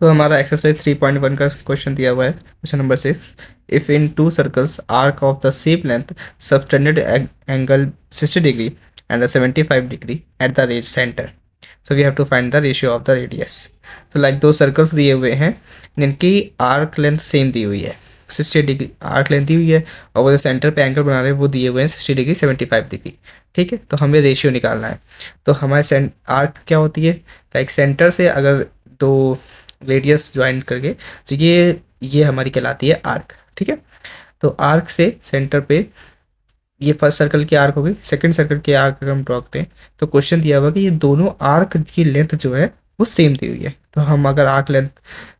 तो हमारा एक्सरसाइज 3.1 का क्वेश्चन दिया हुआ है, question number 6। If in two circles arc of the same length subtended angle 60 degree and the 75 degree at the centre, so we have to find the ratio of the radius. तो like दो circles दिए हुए हैं जिनकी arc length same दी हुई है, 60 degree arc length दी हुई है, और वो जो सेंटर पे एंगल बना रहे हैं वो दिए हुए हैं 60 डिग्री 75 डिग्री। ठीक है, तो हमें रेशियो निकालना है। तो हमारे आर्क क्या होती है, लाइक सेंटर से अगर दो रेडियस ज्वाइन करके, तो ये हमारी कहलाती है आर्क। ठीक है, तो आर्क से सेंटर पे ये फर्स्ट सर्कल की आर्क होगी, सेकंड सर्कल की आर्क अगर हम ड्रॉ करें तो क्वेश्चन दिया हुआ कि ये दोनों आर्क की लेंथ जो है वो सेम दी हुई है। तो हम अगर आर्क लेंथ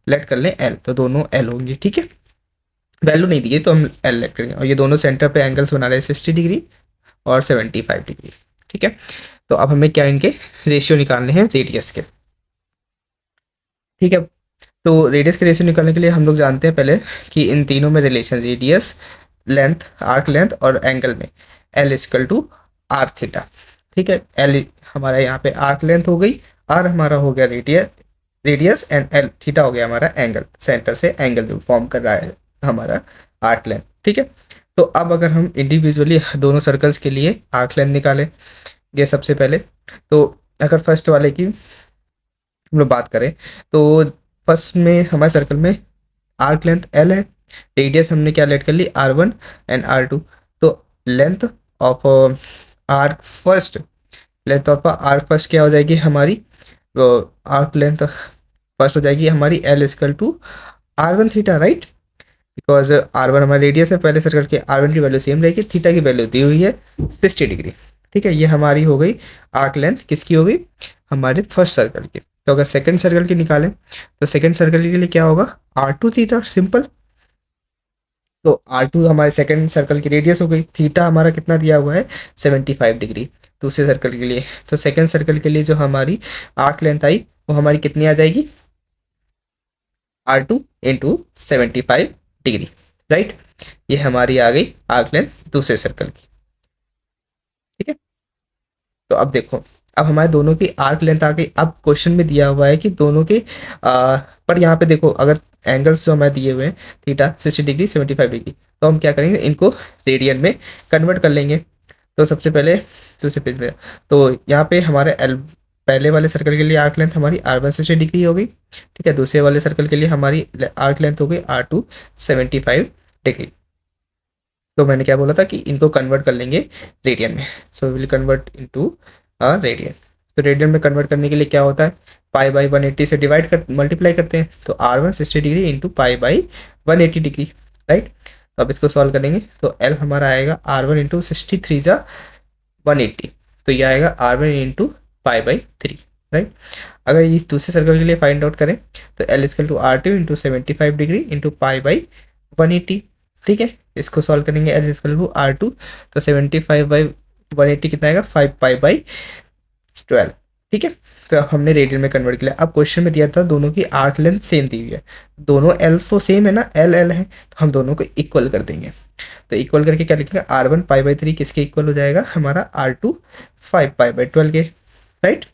लेट कर लें एल, तो दोनों एल होंगी। ठीक है, वैल्यू नहीं दी है तो हम एल लेट करेंगे, और ये दोनों सेंटर पे एंगल्स बना रहे हैं 60 डिग्री और 75 डिग्री। ठीक है, तो अब हमें क्या इनके रेशियो निकालने हैं रेडियस के। ठीक है, तो रेडियस के रेशियो निकालने के लिए हम लोग जानते हैं पहले कि इन तीनों में relation radius, length, arc length और एंगल में L equal to R theta. ठीक है, एल हमारा यहाँ पे आर्क लेंथ हो गई, आर हमारा हो गया रेडियस एंड एल थीटा हो गया हमारा एंगल, सेंटर से एंगल जो फॉर्म कर रहा है हमारा आर्क लेंथ। ठीक है, तो अब अगर हम इंडिविजुअली दोनों सर्कल्स के लिए आर्क लेंथ निकालें ये सबसे पहले, तो अगर फर्स्ट वाले की हम लोग बात करें तो फर्स्ट में हमारे सर्कल में आर्क लेंथ एल है, रेडियस हमने क्या लेट कर ली R1 एंड R2। तो length of arc first, length of arc first क्या हो जाएगी हमारी, आर्क लेंथ फर्स्ट हो जाएगी हमारी L equal to R1 theta, right. Because R1 हमारा रेडियस है पहले सर्कल के, R1 की वैल्यू सेम रहेगी, थीटा की वैल्यू दी हुई है 60 डिग्री। ठीक है, ये हमारी हो गई आर्क लेंथ, किसकी हो गई, हमारे फर्स्ट सर्कल की। तो अगर सेकंड सर्कल की निकालें तो सेकंड सर्कल के लिए क्या होगा, R2 थीटा, सिंपल। तो R2 हमारे सेकंड सर्कल की रेडियस हो गई, थीटा हमारा कितना दिया हुआ है 75 डिग्री दूसरे सर्कल के लिए। तो सेकंड सर्कल के लिए जो हमारी आर्क लेंथ आई वो हमारी कितनी आ जाएगी, R2 इंटू 75 डिग्री, राइट। ये हमारी आ गई आर्क लेंथ दूसरे सर्कल की। ठीक है, तो अब देखो, अब हमारे दोनों की आर्क लेंथ आ गई। अब क्वेश्चन में दिया हुआ है कि दोनों के पर यहाँ पे देखो अगर एंगल्स जो हमारे दिए हुए हैं थीटा 60 डिग्री 75 डिग्री, तो हम क्या करेंगे इनको रेडियन में कन्वर्ट कर लेंगे। तो सबसे पहले दूसरे पेज में, तो यहाँ पे हमारे एल पहले वाले सर्कल के लिए आर्क लेंथ हमारी R1 60 डिग्री हो गई। ठीक है, दूसरे वाले सर्कल के लिए हमारी आर्क लेंथ हो गई R2 75 डिग्री। तो मैंने क्या बोला था कि इनको कन्वर्ट कर लेंगे रेडियन में, so will convert into radian. तो रेडियन में कन्वर्ट करने के लिए क्या होता है, पाई बाई 180 से डिवाइड कर मल्टीप्लाई करते हैं, तो R1 60 degree into pi by 180 degree, right. तो अब इसको सॉल्व करेंगे तो L हमारा आएगा R1 इंटू 63 जा 180, तो ये आएगा R1 into pi by 3, right. अगर इस दूसरे सर्कल के लिए फाइंड आउट करें तो L equal to R2 into 75 degree into pi by 180। ठीक है, इसको सॉल्व करेंगे L इजकल टू R2, तो 75 बाई 180 कितना आएगा 5 पाई बाई 12। ठीक है, तो अब हमने रेडियन में कन्वर्ट किया। अब क्वेश्चन में दिया था दोनों की आर्क लेंथ सेम दी हुई है, दोनों एल तो सेम है ना, एल एल है, तो हम दोनों को इक्वल कर देंगे। तो इक्वल करके क्या लिखेंगे, R1 पाई बाई 3 किसके इक्वल हो जाएगा, हमारा R2 5 पाई बाई 12 के, राइट।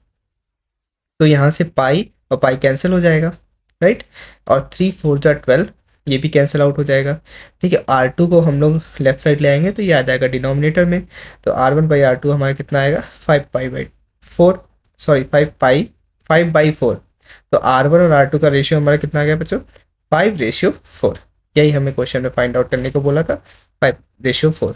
तो यहाँ से पाई और पाई कैंसिल हो जाएगा, राइट, और 3 4 जा 12 ये भी कैंसिल आउट हो जाएगा। ठीक है, R2 को हम लोग लेफ्ट साइड ले आएंगे तो ये आ जाएगा डिनोमिनेटर में, तो R1 बाई R2 हमारा कितना आएगा 5 पाई बाई 4, सॉरी 5 बाई 4। तो R1 और R2 का रेशियो हमारा कितना आ गया बच्चों, 5:4। यही हमें क्वेश्चन में फाइंड आउट करने को बोला था, 5:4।